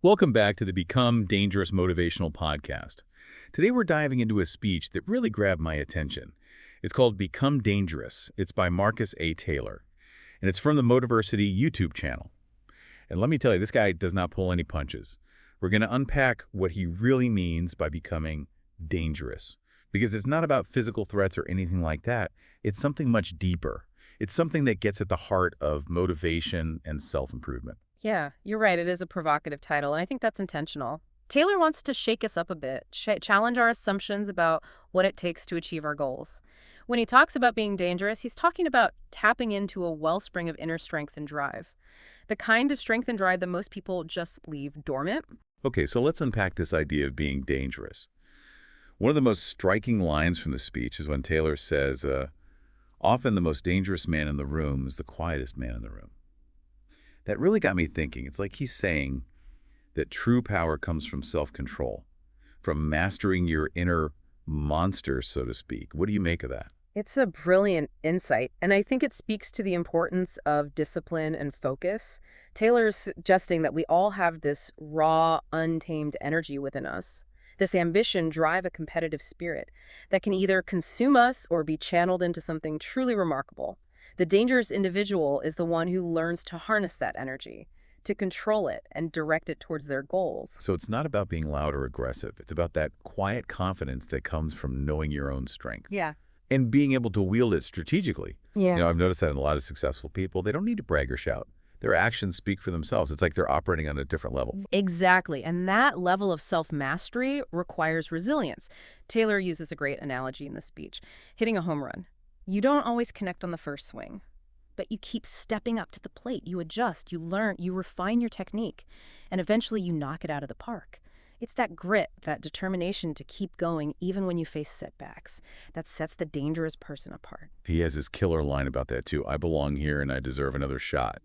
Welcome back to the Become Dangerous Motivational Podcast. Today we're diving into a speech that really grabbed my attention. It's called Become Dangerous. It's by Marcus A. Taylor, and it's from the Motiversity YouTube channel. And let me tell you, this guy does not pull any punches. We're going to unpack what he really means by becoming dangerous, because it's not about physical threats or anything like that. It's something much deeper. It's something that gets at the heart of motivation and self-improvement. Yeah, you're right. It is a provocative title, and I think that's intentional. Taylor wants to shake us up a bit, challenge our assumptions about what it takes to achieve our goals. When he talks about being dangerous, he's talking about tapping into a wellspring of inner strength and drive. The kind of strength and drive that most people just leave dormant. Okay, so let's unpack this idea of being dangerous. One of the most striking lines from the speech is when Taylor says, often the most dangerous man in the room is the quietest man in the room. That really got me thinking. It's like he's saying that true power comes from self-control, from mastering your inner monster, so to speak. What do you make of that? It's a brilliant insight, and I think it speaks to the importance of discipline and focus. Taylor's suggesting that we all have this raw, untamed energy within us. This ambition drive a competitive spirit that can either consume us or be channeled into something truly remarkable. The dangerous individual is the one who learns to harness that energy, to control it and direct it towards their goals. So it's not about being loud or aggressive. It's about that quiet confidence that comes from knowing your own strength. Yeah. And being able to wield it strategically. Yeah. I've noticed that in a lot of successful people, they don't need to brag or shout. Their actions speak for themselves. It's like they're operating on a different level. Exactly. And that level of self-mastery requires resilience. Taylor uses a great analogy in the speech, hitting a home run. You don't always connect on the first swing, but you keep stepping up to the plate. You adjust, you learn, you refine your technique, and eventually you knock it out of the park. It's that grit, that determination to keep going even when you face setbacks, that sets the dangerous person apart. He has his killer line about that too. I belong here and I deserve another shot.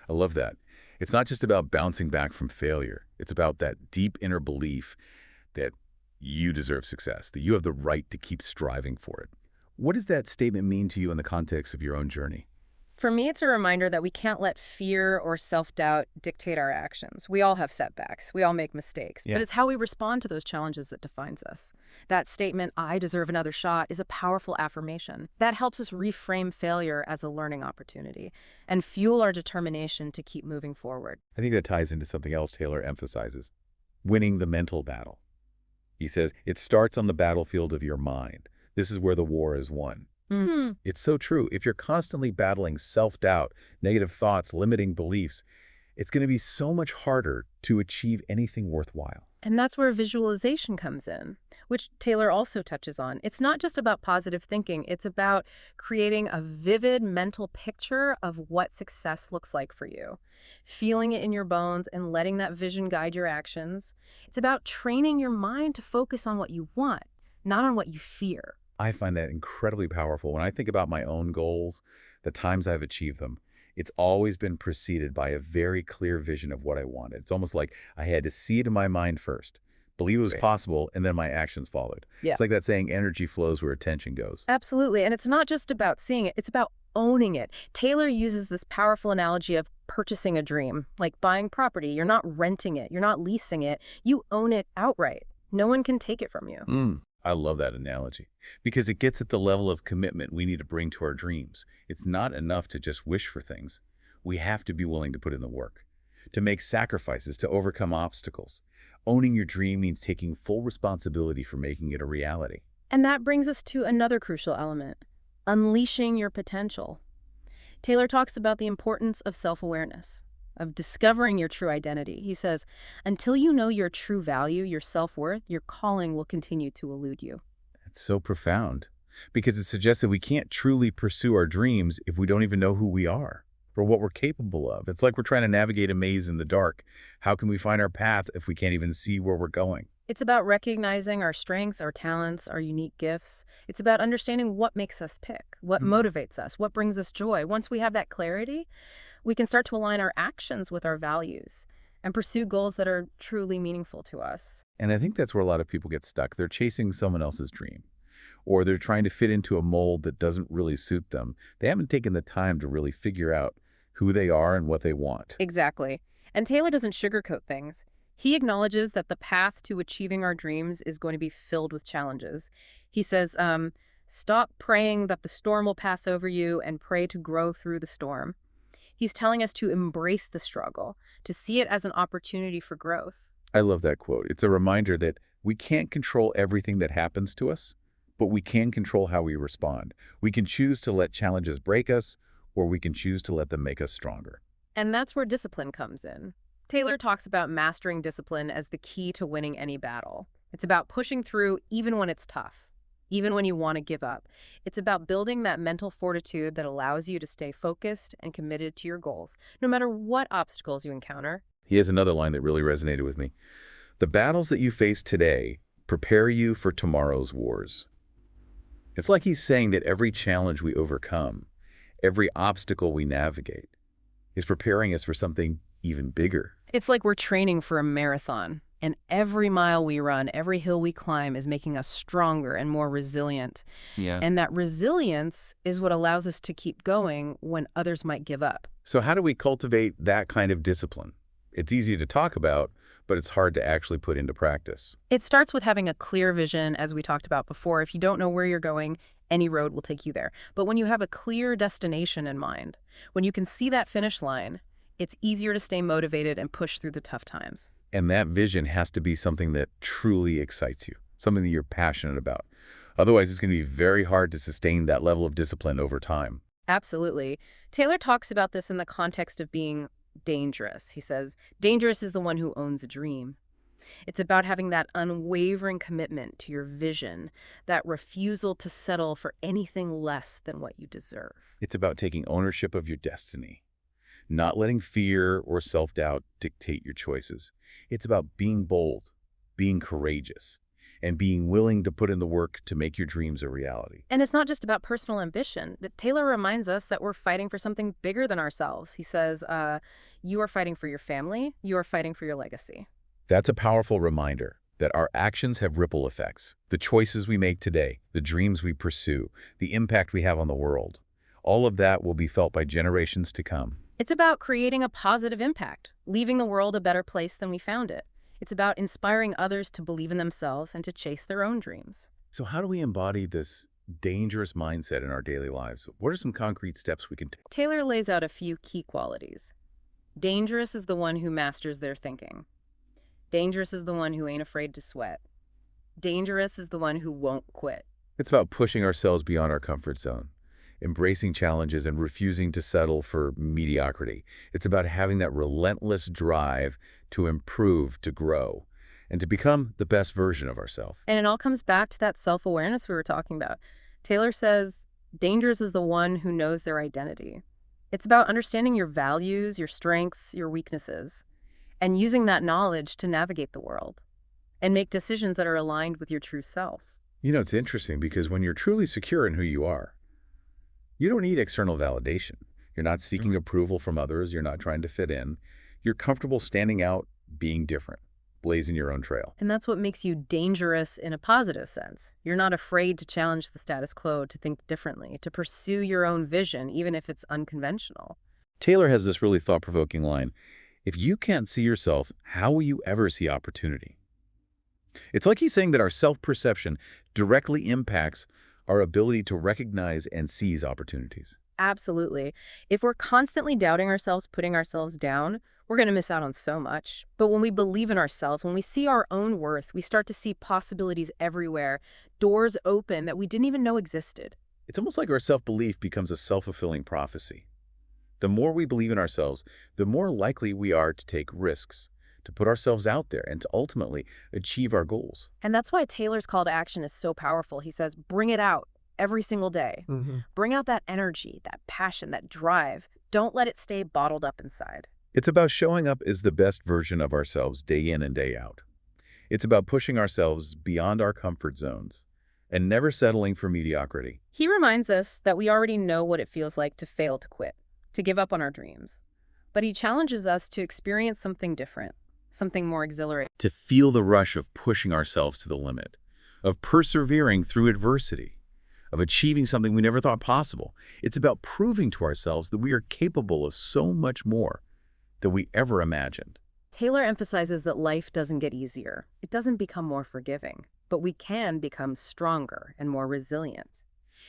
I love that. It's not just about bouncing back from failure. It's about that deep inner belief that you deserve success, that you have the right to keep striving for it. What does that statement mean to you in the context of your own journey? For me, it's a reminder that we can't let fear or self-doubt dictate our actions. We all have setbacks. We all make mistakes. Yeah. But it's how we respond to those challenges that defines us. That statement, I deserve another shot, is a powerful affirmation. That helps us reframe failure as a learning opportunity and fuel our determination to keep moving forward. I think that ties into something else Taylor emphasizes, winning the mental battle. He says, it starts on the battlefield of your mind. This is where the war is won. Mm-hmm. It's so true. If you're constantly battling self-doubt, negative thoughts, limiting beliefs, it's going to be so much harder to achieve anything worthwhile. And that's where visualization comes in, which Taylor also touches on. It's not just about positive thinking. It's about creating a vivid mental picture of what success looks like for you, feeling it in your bones and letting that vision guide your actions. It's about training your mind to focus on what you want, not on what you fear. I find that incredibly powerful. When I think about my own goals, the times I've achieved them, it's always been preceded by a very clear vision of what I wanted. It's almost like I had to see it in my mind first, believe it was possible, and then my actions followed. Yeah. It's like that saying, energy flows where attention goes. Absolutely. And it's not just about seeing it. It's about owning it. Taylor uses this powerful analogy of purchasing a dream, like buying property. You're not renting it. You're not leasing it. You own it outright. No one can take it from you. I love that analogy because it gets at the level of commitment we need to bring to our dreams. It's not enough to just wish for things. We have to be willing to put in the work, to make sacrifices, to overcome obstacles. Owning your dream means taking full responsibility for making it a reality. And that brings us to another crucial element, unleashing your potential. Taylor talks about the importance of self-awareness, of discovering your true identity. He says, until you know your true value, your self-worth, your calling will continue to elude you. It's so profound because it suggests that we can't truly pursue our dreams if we don't even know who we are or what we're capable of. It's like we're trying to navigate a maze in the dark. How can we find our path if we can't even see where we're going? It's about recognizing our strengths, our talents, our unique gifts. It's about understanding what makes us tick, what motivates us, what brings us joy. Once we have that clarity, we can start to align our actions with our values and pursue goals that are truly meaningful to us. And I think that's where a lot of people get stuck. They're chasing someone else's dream, or they're trying to fit into a mold that doesn't really suit them. They haven't taken the time to really figure out who they are and what they want. Exactly. And Taylor doesn't sugarcoat things. He acknowledges that the path to achieving our dreams is going to be filled with challenges. He says, stop praying that the storm will pass over you and pray to grow through the storm. He's telling us to embrace the struggle, to see it as an opportunity for growth. I love that quote. It's a reminder that we can't control everything that happens to us, but we can control how we respond. We can choose to let challenges break us, or we can choose to let them make us stronger. And that's where discipline comes in. Taylor talks about mastering discipline as the key to winning any battle. It's about pushing through even when it's tough, even when you want to give up. It's about building that mental fortitude that allows you to stay focused and committed to your goals, no matter what obstacles you encounter. He has another line that really resonated with me. The battles that you face today prepare you for tomorrow's wars. It's like he's saying that every challenge we overcome, every obstacle we navigate, is preparing us for something even bigger. It's like we're training for a marathon, and every mile we run, every hill we climb is making us stronger and more resilient. Yeah. And that resilience is what allows us to keep going when others might give up. So how do we cultivate that kind of discipline? It's easy to talk about, but it's hard to actually put into practice. It starts with having a clear vision, as we talked about before. If you don't know where you're going, any road will take you there. But when you have a clear destination in mind, when you can see that finish line, it's easier to stay motivated and push through the tough times. And that vision has to be something that truly excites you, something that you're passionate about. Otherwise, it's going to be very hard to sustain that level of discipline over time. Absolutely. Taylor talks about this in the context of being dangerous. He says, dangerous is the one who owns a dream. It's about having that unwavering commitment to your vision, that refusal to settle for anything less than what you deserve. It's about taking ownership of your destiny, not letting fear or self-doubt dictate your choices. It's about being bold, being courageous, and being willing to put in the work to make your dreams a reality. And it's not just about personal ambition. Taylor reminds us that we're fighting for something bigger than ourselves. He says, you are fighting for your family, you are fighting for your legacy. That's a powerful reminder that our actions have ripple effects. The choices we make today, the dreams we pursue, the impact we have on the world, all of that will be felt by generations to come. It's about creating a positive impact, leaving the world a better place than we found it. It's about inspiring others to believe in themselves and to chase their own dreams. So how do we embody this dangerous mindset in our daily lives? What are some concrete steps we can take? Taylor lays out a few key qualities. Dangerous is the one who masters their thinking. Dangerous is the one who ain't afraid to sweat. Dangerous is the one who won't quit. It's about pushing ourselves beyond our comfort zone, embracing challenges and refusing to settle for mediocrity. It's about having that relentless drive to improve, to grow, and to become the best version of ourselves. And it all comes back to that self-awareness we were talking about. Taylor says, dangerous is the one who knows their identity. It's about understanding your values, your strengths, your weaknesses, and using that knowledge to navigate the world and make decisions that are aligned with your true self. You know, it's interesting because when you're truly secure in who you are, you don't need external validation. You're not seeking approval from others. You're not trying to fit in. You're comfortable standing out, being different, blazing your own trail. And that's what makes you dangerous in a positive sense. You're not afraid to challenge the status quo, to think differently, to pursue your own vision, even if it's unconventional. Taylor has this really thought-provoking line. If you can't see yourself, how will you ever see opportunity? It's like he's saying that our self-perception directly impacts our ability to recognize and seize opportunities. Absolutely. If we're constantly doubting ourselves, putting ourselves down, we're going to miss out on so much. But when we believe in ourselves, when we see our own worth, we start to see possibilities everywhere, doors open that we didn't even know existed. It's almost like our self-belief becomes a self-fulfilling prophecy. The more we believe in ourselves, the more likely we are to take risks, to put ourselves out there, and to ultimately achieve our goals. And that's why Taylor's call to action is so powerful. He says, bring it out every single day. Bring out that energy, that passion, that drive. Don't let it stay bottled up inside. It's about showing up as the best version of ourselves day in and day out. It's about pushing ourselves beyond our comfort zones and never settling for mediocrity. He reminds us that we already know what it feels like to fail, to quit, to give up on our dreams. But he challenges us to experience something different, something more exhilarating. To feel the rush of pushing ourselves to the limit, of persevering through adversity, of achieving something we never thought possible. It's about proving to ourselves that we are capable of so much more than we ever imagined. Taylor emphasizes that life doesn't get easier. It doesn't become more forgiving, but we can become stronger and more resilient.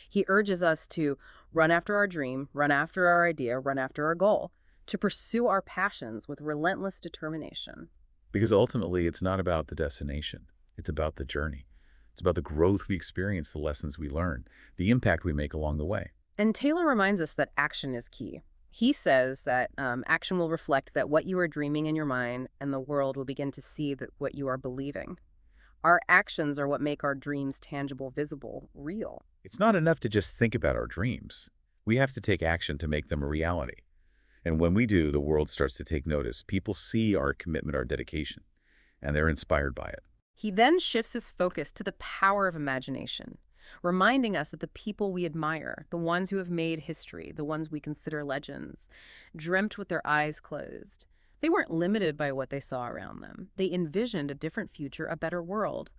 He urges us to run after our dream, run after our idea, run after our goal, to pursue our passions with relentless determination. Because ultimately, it's not about the destination. It's about the journey. It's about the growth we experience, the lessons we learn, the impact we make along the way. And Taylor reminds us that action is key. He says that action will reflect that what you are dreaming in your mind, and the world will begin to see that what you are believing. Our actions are what make our dreams tangible, visible, real. It's not enough to just think about our dreams. We have to take action to make them a reality. And when we do, the world starts to take notice. People see our commitment, our dedication, and they're inspired by it. He then shifts his focus to the power of imagination, reminding us that the people we admire, the ones who have made history, the ones we consider legends, dreamt with their eyes closed. They weren't limited by what they saw around them. They envisioned a different future, a better world,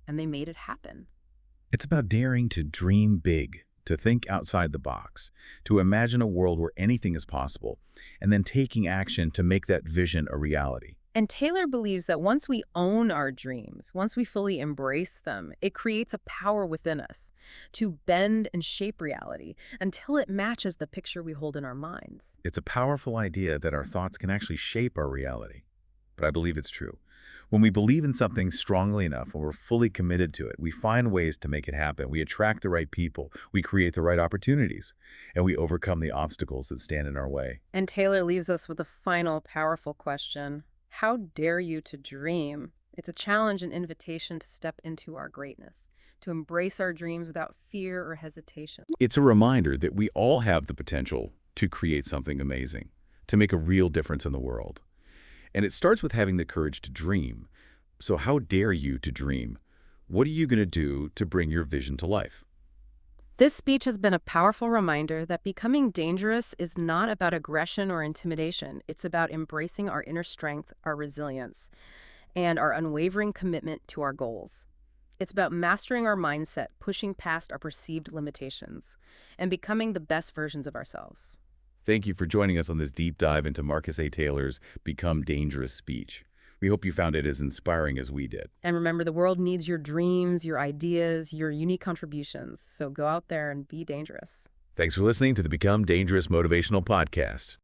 and they made it happen. It's about daring to dream big, to think outside the box, to imagine a world where anything is possible, and then taking action to make that vision a reality. And Taylor believes that once we own our dreams, once we fully embrace them, it creates a power within us to bend and shape reality until it matches the picture we hold in our minds. It's a powerful idea that our thoughts can actually shape our reality. But I believe it's true. When we believe in something strongly enough, when we're fully committed to it, we find ways to make it happen. We attract the right people, we create the right opportunities, and we overcome the obstacles that stand in our way. And Taylor leaves us with a final powerful question. How dare you to dream? It's a challenge and invitation to step into our greatness, to embrace our dreams without fear or hesitation. It's a reminder that we all have the potential to create something amazing, to make a real difference in the world. And it starts with having the courage to dream. So how dare you to dream? What are you going to do to bring your vision to life? This speech has been a powerful reminder that becoming dangerous is not about aggression or intimidation. It's about embracing our inner strength, our resilience, and our unwavering commitment to our goals. It's about mastering our mindset, pushing past our perceived limitations, and becoming the best versions of ourselves. Thank you for joining us on this deep dive into Marcus A. Taylor's Become Dangerous speech. We hope you found it as inspiring as we did. And remember, the world needs your dreams, your ideas, your unique contributions. So go out there and be dangerous. Thanks for listening to the Become Dangerous Motivational Podcast.